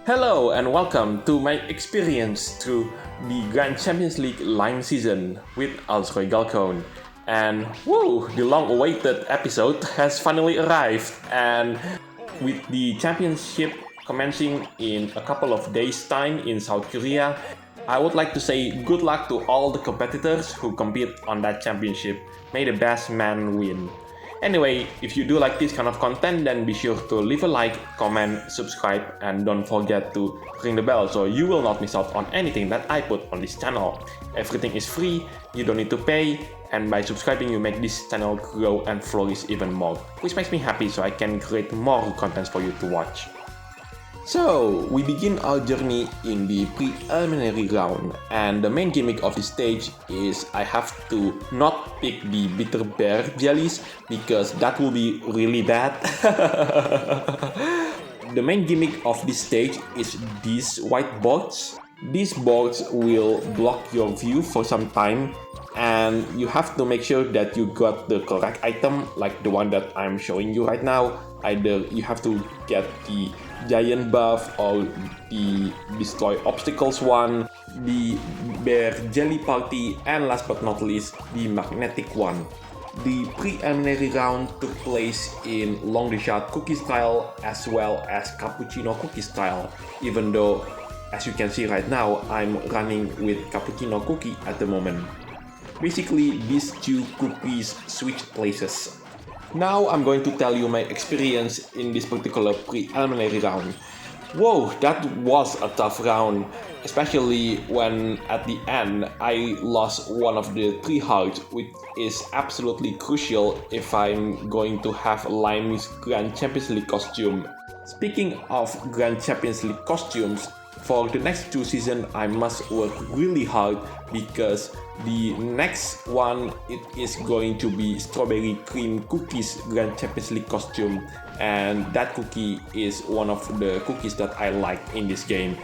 Hello and welcome to my experience through the Grand Champions League line season with Alzeroy. And whoa, the long-awaited episode has finally arrived, and with the championship commencing in a couple of days' time in South Korea, I would like to say good luck to all the competitors who compete on that championship. May the best man win. Anyway, if you do like this kind of content, then be sure to leave a like, comment, subscribe, and don't forget to ring the bell so you will not miss out on anything that I put on this channel. Everything is free, you don't need to pay, and by subscribing you make this channel grow and flourish even more, which makes me happy so I can create more contents for you to watch. So, we begin our journey in the preliminary round, and the main gimmick of this stage is I have to not pick the bitter bear jellies because that will be really bad. The main gimmick of this stage is these white boards. These boards will block your view for some time, and you have to make sure that you got the correct item, like the one that I'm showing you right now. Either you have to get the giant buff or the destroy obstacles one, the bear jelly party, and last but not least, the magnetic one. The preliminary round took place in long shot cookie style as well as cappuccino cookie style, even though as you can see right now I'm running with cappuccino cookie at the moment. Basically, these two cookies switch places. Now I'm going to tell you my experience in this particular preliminary round. Whoa, that was a tough round, especially when at the end I lost one of the 3 hearts, which is absolutely crucial if I'm going to have Lime's Grand Champions League costume. Speaking of Grand Champions League costumes, for the next 2 seasons I must work really hard because the next one it is going to be Strawberry Cream Cookie's Grand Champions League costume, and that cookie is one of the cookies that I like in this game.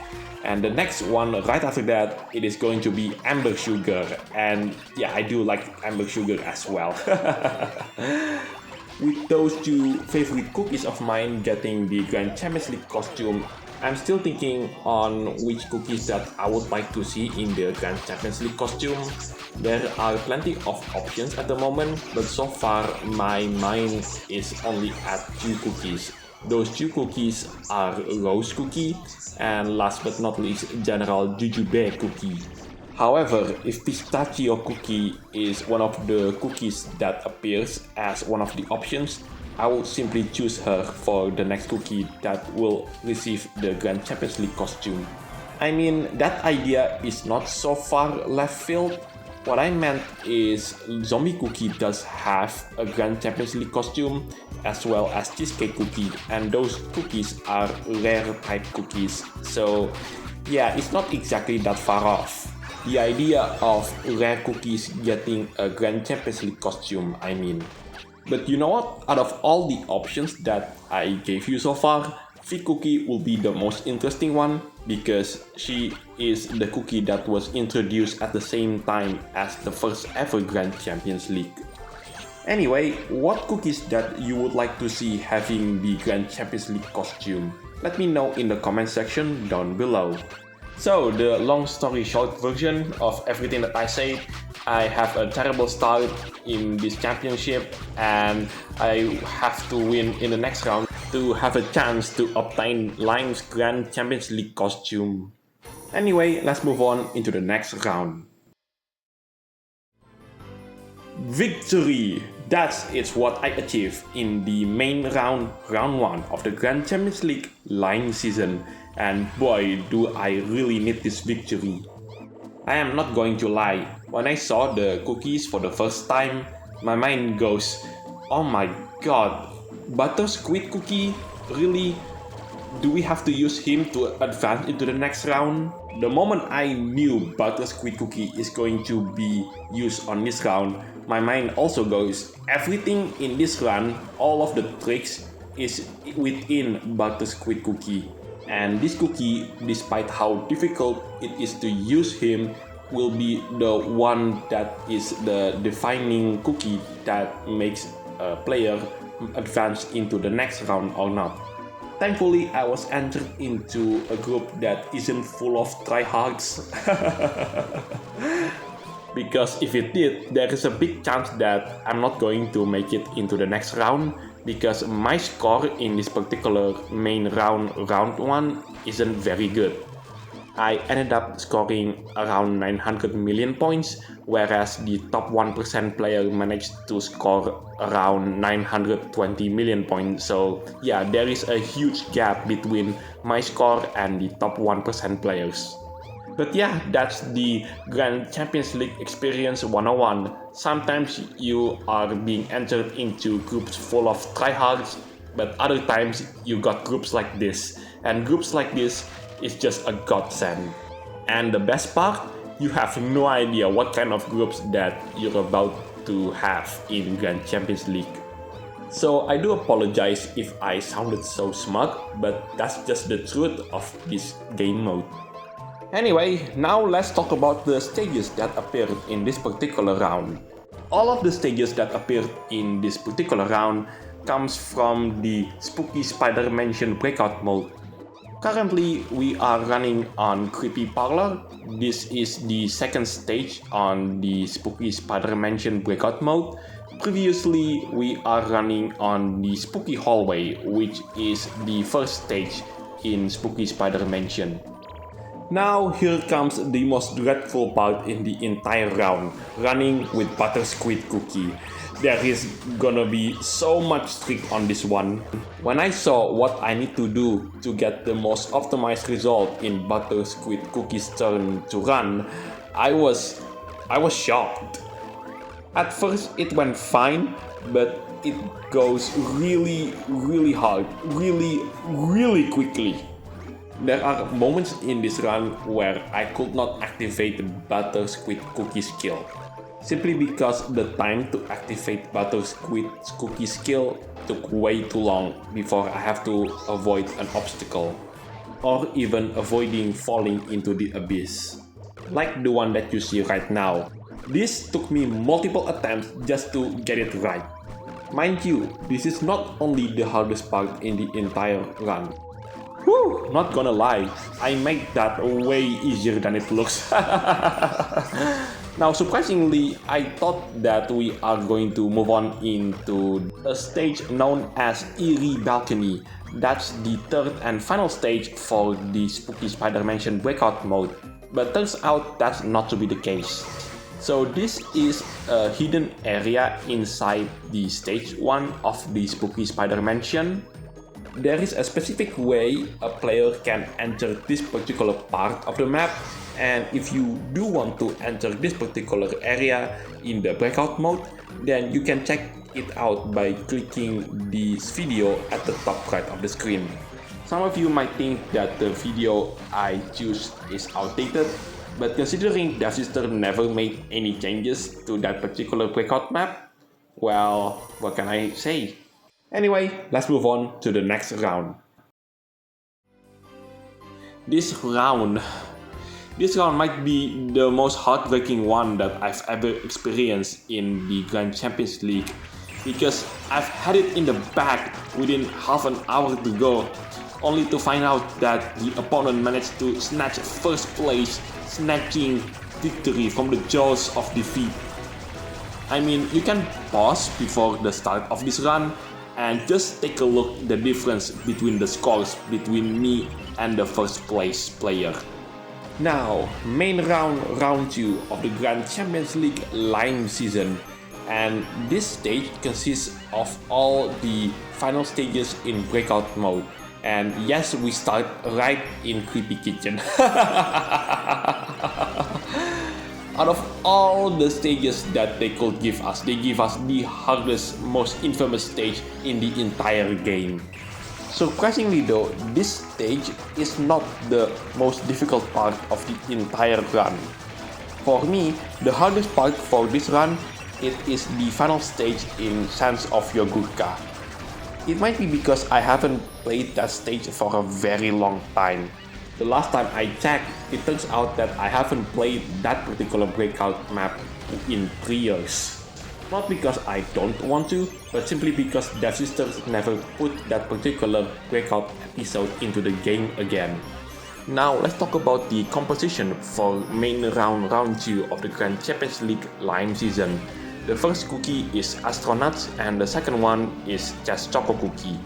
And the next one right after that, it is going to be Amber Sugar, and yeah, I do like Amber Sugar as well. With those 2 favorite cookies of mine getting the Grand Champions League costume, I'm still thinking on which cookies that I would like to see in the Grand Champions League costume. There are plenty of options at the moment, but so far my mind is only at 2 cookies. Those 2 cookies are Rose Cookie and last but not least General Jujube Cookie. However, if Pistachio Cookie is one of the cookies that appears as one of the options, I will simply choose her for the next cookie that will receive the Grand Champions League costume. I mean, that idea is not so far left field. What I meant is Zombie Cookie does have a Grand Champions League costume as well as Cheesecake Cookie, and those cookies are rare type cookies. So yeah, it's not exactly that far off. The idea of rare cookies getting a Grand Champions League costume, I mean. But you know what? Out of all the options that I gave you so far, Fig Cookie will be the most interesting one because she is the cookie that was introduced at the same time as the first ever Grand Champions League. Anyway, what cookies that you would like to see having the Grand Champions League costume? Let me know in the comment section down below. So, the long story short version of everything that I said, I have a terrible start in this championship and I have to win in the next round to have a chance to obtain Lime's Grand Champions League costume. Anyway, let's move on into the next round. Victory! It's what I achieved in the main round 1 of the Grand Champions League line season, and boy do I really need this victory. I am not going to lie, when I saw the cookies for the first time, my mind goes, oh my god, Butter Squid Cookie? Really? Do we have to use him to advance into the next round? The moment I knew Butter Squid Cookie is going to be used on this round, my mind also goes, everything in this run, all of the tricks is within Butter Squid Cookie. And this cookie, despite how difficult it is to use him, will be the one that is the defining cookie that makes a player advance into the next round or not. Thankfully, I was entered into a group that isn't full of tryhards. Because if it did, there is a big chance that I'm not going to make it into the next round, because my score in this particular main round, round 1, isn't very good. I ended up scoring around 900 million points, whereas the top 1% player managed to score around 920 million points. So yeah, there is a huge gap between my score and the top 1% players. But yeah, that's the Grand Champions League experience 101. Sometimes you are being entered into groups full of tryhards, but other times you got groups like this. And groups like this is just a godsend. And the best part, you have no idea what kind of groups that you're about to have in Grand Champions League. So I do apologize if I sounded so smug, but that's just the truth of this game mode. Anyway, now let's talk about the stages that appeared in this particular round. All of the stages that appeared in this particular round comes from the Spooky Spider Mansion breakout mode. Currently, we are running on Creepy Parlor. This is the second stage on the Spooky Spider Mansion breakout mode. Previously, we are running on the Spooky Hallway, which is the first stage in Spooky Spider Mansion. Now here comes the most dreadful part in the entire round, running with Buttersquid Cookie. There is gonna be so much trick on this one. When I saw what I need to do to get the most optimized result in Buttersquid Cookie's turn to run, I was shocked. At first it went fine, but it goes really hard, really quickly. There are moments in this run where I could not activate the Buttersquid Cookie skill, simply because the time to activate Buttersquid Cookie skill took way too long before I have to avoid an obstacle, or even avoiding falling into the abyss, like the one that you see right now. This took me multiple attempts just to get it right. Mind you, this is not only the hardest part in the entire run. Whew, not gonna lie, I made that way easier than it looks. Now surprisingly, I thought that we are going to move on into a stage known as Eerie Balcony. That's the third and final stage for the Spooky Spider Mansion breakout mode, but turns out that's not to be the case. So this is a hidden area inside the stage 1 of the Spooky Spider Mansion. There is a specific way a player can enter this particular part of the map, and if you do want to enter this particular area in the breakout mode, then you can check it out by clicking this video at the top right of the screen. Some of you might think that the video I choose is outdated, but considering Devsisters never made any changes to that particular breakout map, well, what can I say? Anyway, let's move on to the next round. This round might be the most heartbreaking one that I've ever experienced in the Grand Champions League, because I've had it in the bag within half an hour to go, only to find out that the opponent managed to snatch first place, snatching victory from the jaws of defeat. I mean, you can pause before the start of this run and just take a look at the difference between the scores between me and the first place player. Now, main round, round 2 of the Grand Champions League Lime season, and this stage consists of all the final stages in breakout mode. And yes, we start right in Creepy Kitchen. Out of all the stages that they could give us, they give us the hardest, most infamous stage in the entire game. Surprisingly though, this stage is not the most difficult part of the entire run. For me, the hardest part for this run, it is the final stage in Sands of Yogurka. It might be because I haven't played that stage for a very long time. The last time I checked, it turns out that I haven't played that particular breakout map in 3 years. Not because I don't want to, but simply because Devsisters never put that particular breakout episode into the game again. Now let's talk about the composition for main round 2 of the Grand Champions League Lime season. The first cookie is Astronauts and the second one is just Choco Cookie.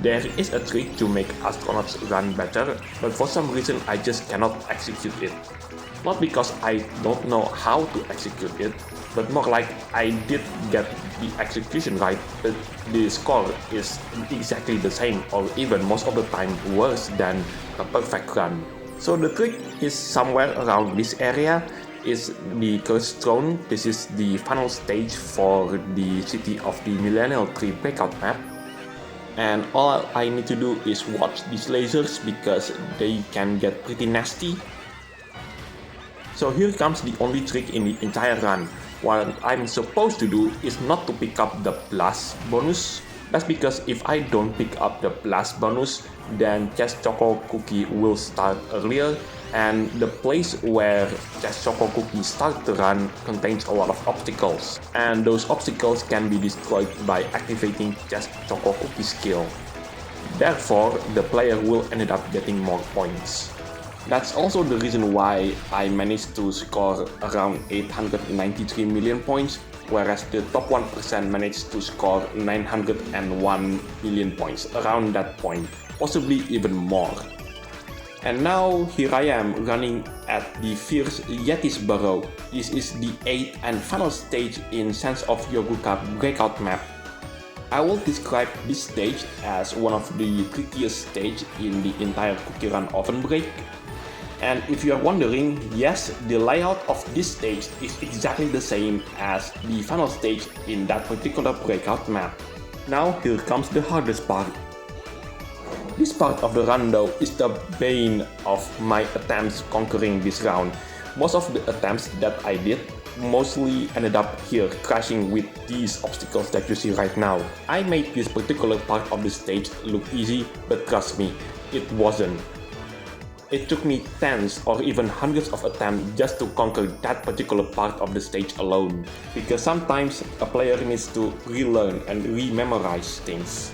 There is a trick to make Astronauts run better, but for some reason I just cannot execute it. Not because I don't know how to execute it, but more like I did get the execution right, but the score is exactly the same or even most of the time worse than a perfect run. So the trick is somewhere around this area. Is the Cursed Throne. This is the final stage for the City of the Millennial Tree breakout map. And all I need to do is watch these lasers because they can get pretty nasty. So here comes the only trick in the entire run. What I'm supposed to do is not to pick up the blast bonus. That's because if I don't pick up the blast bonus, then Just Choco Cookie will start earlier, and the place where Just Choco Cookie start to run contains a lot of obstacles, and those obstacles can be destroyed by activating Just Choco Cookie skill. Therefore, the player will end up getting more points. That's also the reason why I managed to score around 893 million points, whereas the top 1% managed to score 901 million points, around that point, possibly even more. And now here I am running at the Fierce Yeti's Burrow. This is the 8th and final stage in Sense of Yoguka breakout map. I will describe this stage as one of the trickiest stages in the entire CookieRunOvenBreak. And if you are wondering, yes, the layout of this stage is exactly the same as the final stage in that particular breakout map. Now here comes the hardest part. This part of the run though is the bane of my attempts conquering this round. Most of the attempts that I did mostly ended up here crashing with these obstacles that you see right now. I made this particular part of the stage look easy, but trust me, it wasn't. It took me tens or even hundreds of attempts just to conquer that particular part of the stage alone, because sometimes a player needs to relearn and rememorize things.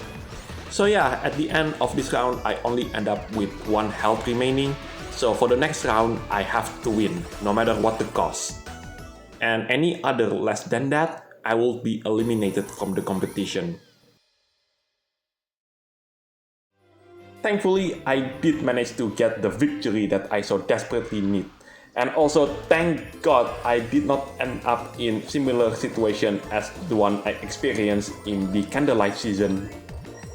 So yeah, at the end of this round I only end up with 1 health remaining, so for the next round I have to win, no matter what the cost. And any other less than that, I will be eliminated from the competition. Thankfully, I did manage to get the victory that I so desperately need. And also, thank God I did not end up in similar situation as the one I experienced in the Candlelight season.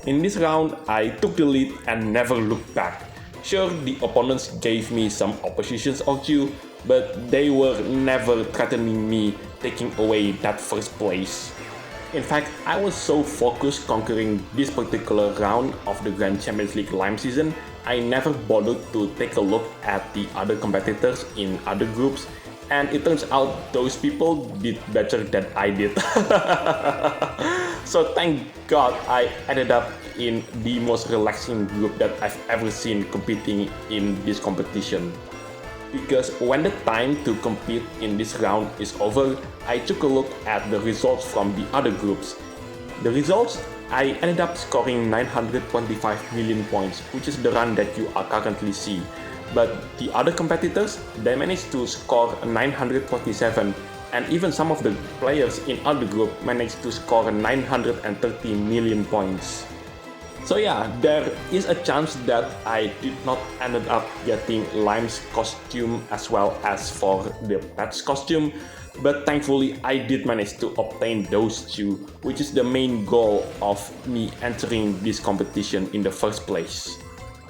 In this round, I took the lead and never looked back. Sure, the opponents gave me some oppositions or two, but they were never threatening me taking away that first place. In fact, I was so focused conquering this particular round of the Grand Champions League Lime season, I never bothered to take a look at the other competitors in other groups, and it turns out those people did better than I did. So thank God I ended up in the most relaxing group that I've ever seen competing in this competition. Because when the time to compete in this round is over, I took a look at the results from the other groups. The results, I ended up scoring 925 million points, which is the run that you are currently see. But the other competitors, they managed to score 947, and even some of the players in other group managed to score 930 million points. So yeah, there is a chance that I did not end up getting Lime's costume as well as for the pet's costume, but thankfully I did manage to obtain those two, which is the main goal of me entering this competition in the first place.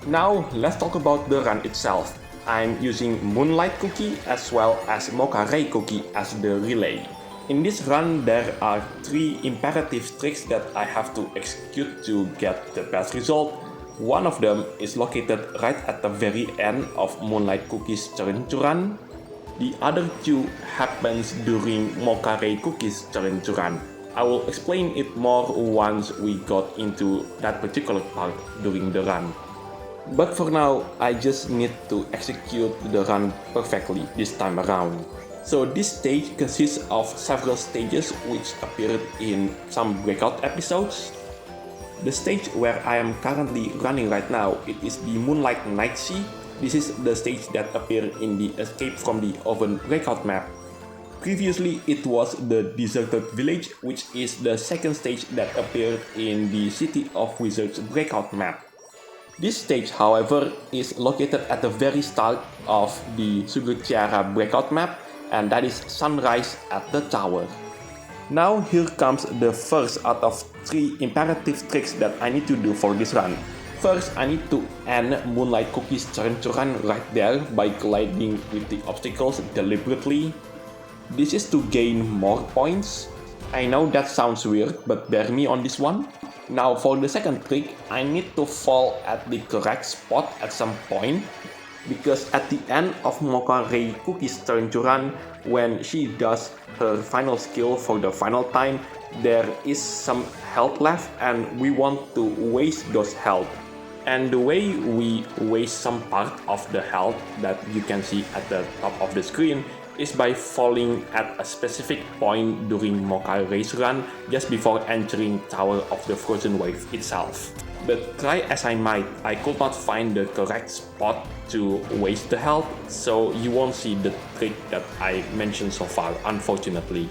Now let's talk about the run itself. I'm using Moonlight Cookie as well as Mocha Ray Cookie as the relay. In this run, there are 3 imperative tricks that I have to execute to get the best result. One of them is located right at the very end of Moonlight Cookie's turn to run. The other 2 happens during Mocha Ray Cookie's turn to run. I will explain it more once we got into that particular part during the run. But for now, I just need to execute the run perfectly this time around. So this stage consists of several stages which appeared in some breakout episodes. The stage where I am currently running right now, it is the Moonlight Night Sea. This is the stage that appeared in the Escape from the Oven breakout map. Previously, it was the Deserted Village, which is the second stage that appeared in the City of Wizards breakout map. This stage, however, is located at the very start of the Sugar Tiara breakout map, and that is Sunrise at the Tower. Now here comes the first out of 3 imperative tricks that I need to do for this run. First, I need to end Moonlight Cookie's turn to run right there by colliding with the obstacles deliberately. This is to gain more points. I know that sounds weird, but bear me on this one. Now for the second trick, I need to fall at the correct spot at some point, because at the end of Mocha Ray Cookie's turn to run, when she does her final skill for the final time, there is some health left and we want to waste those health. And the way we waste some part of the health that you can see at the top of the screen is by falling at a specific point during Mocha Ray's run just before entering Tower of the Frozen Wave itself. But try as I might, I could not find the correct spot to waste the health, so you won't see the trick that I mentioned so far, unfortunately.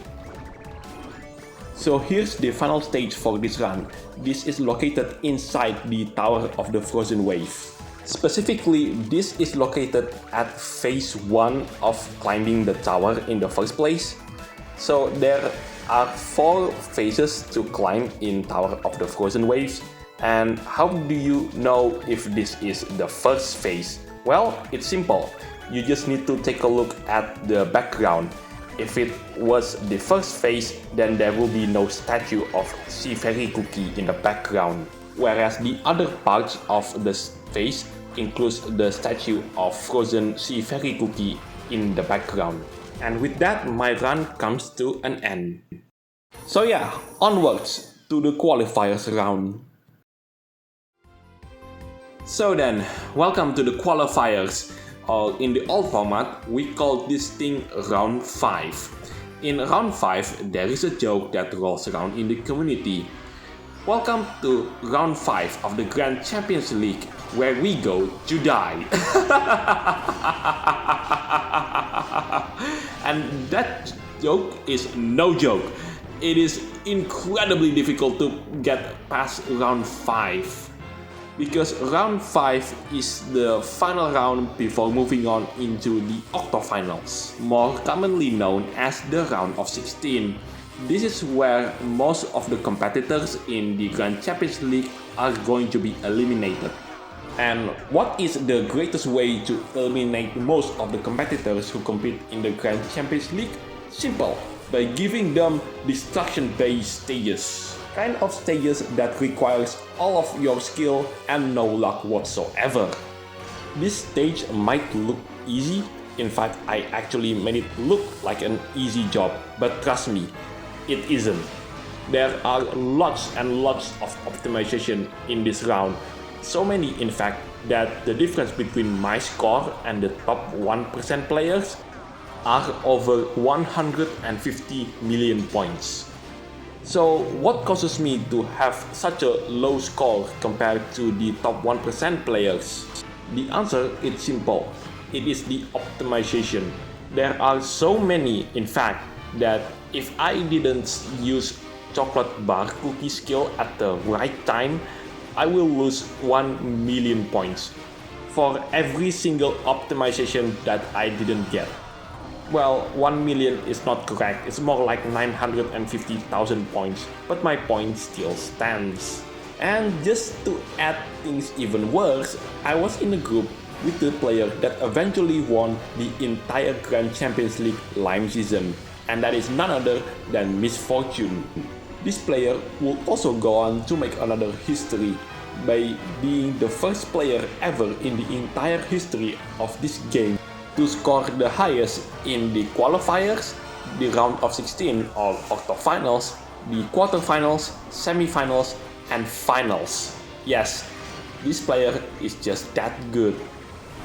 So here's the final stage for this run. This is located inside the Tower of the Frozen Wave. Specifically, this is located at phase 1 of climbing the tower in the first place. So there are 4 phases to climb in Tower of the Frozen Waves. And how do you know if this is the first phase? Well, it's simple. You just need to take a look at the background. If it was the first phase, then there will be no statue of Sea Fairy Cookie in the background. Whereas the other parts of the phase includes the statue of frozen Sea Fairy Cookie in the background. And with that, my run comes to an end. So yeah, onwards to the qualifiers round. So then, welcome to the qualifiers. In the old format, we call this thing round 5. In round 5, there is a joke that rolls around in the community. Welcome to round 5 of the Grand Champions League, where we go to die. And that joke is no joke. It is incredibly difficult to get past round 5. Because round 5 is the final round before moving on into the octofinals, more commonly known as the round of 16. This is where most of the competitors in the Grand Champions League are going to be eliminated. And what is the greatest way to eliminate most of the competitors who compete in the Grand Champions League? Simple, by giving them destruction-based stages. Kind of stages that requires all of your skill and no luck whatsoever. This stage might look easy. In fact, I actually made it look like an easy job, but trust me, it isn't. There are lots and lots of optimization in this round. So many, in fact, that the difference between my score and the top 1% players are over 150 million points. So what causes me to have such a low score compared to the top 1% players? The answer is simple. It is the optimization. There are so many, in fact, that if I didn't use chocolate bar cookie skill at the right time, I will lose 1 million points for every single optimization that I didn't get. Well, 1 million is not correct, it's more like 950,000 points, but my point still stands. And just to add things even worse, I was in a group with the player that eventually won the entire Grand Champions League Lime season, and that is none other than Miss Fortune. This player will also go on to make another history by being the first player ever in the entire history of this game to score the highest in the qualifiers, the round of 16 or octofinals, the quarterfinals, semifinals, and finals. Yes, this player is just that good.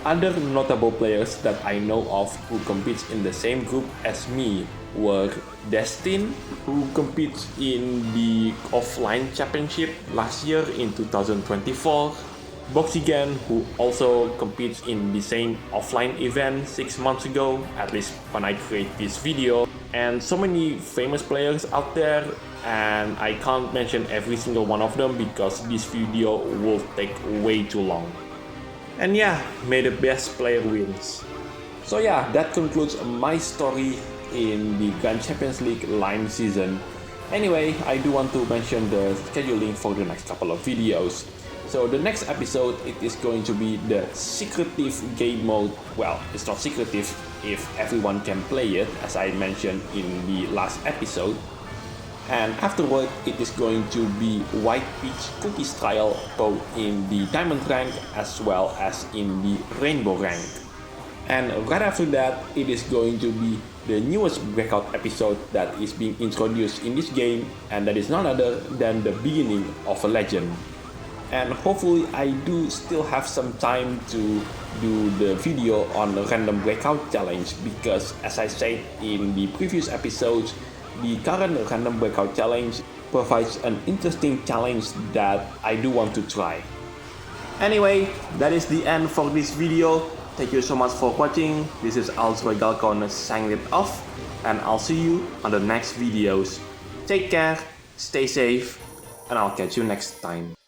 Other notable players that I know of who competes in the same group as me were Destin, who competes in the offline championship last year in 2024, Boxigan, who also competes in the same offline event 6 months ago, at least when I create this video, and so many famous players out there, and I can't mention every single one of them because this video will take way too long. And yeah, may the best player wins. So yeah, that concludes my story in the Grand Champions League Line season. Anyway, I do want to mention the scheduling for the next couple of videos. So the next episode, it is going to be the secretive game mode. Well, it's not secretive if everyone can play it, as I mentioned in the last episode. And afterward, it is going to be White Peach Cookie style, both in the Diamond rank as well as in the Rainbow rank. And right after that, it is going to be the newest breakout episode that is being introduced in this game, and that is none other than the beginning of a legend. And hopefully I do still have some time to do the video on the random breakout challenge, because as I said in the previous episodes, the current random breakout challenge provides an interesting challenge that I do want to try. Anyway, that is the end for this video. Thank you so much for watching. This is Alzeroy signing it off, and I'll see you on the next videos. Take care, stay safe, and I'll catch you next time.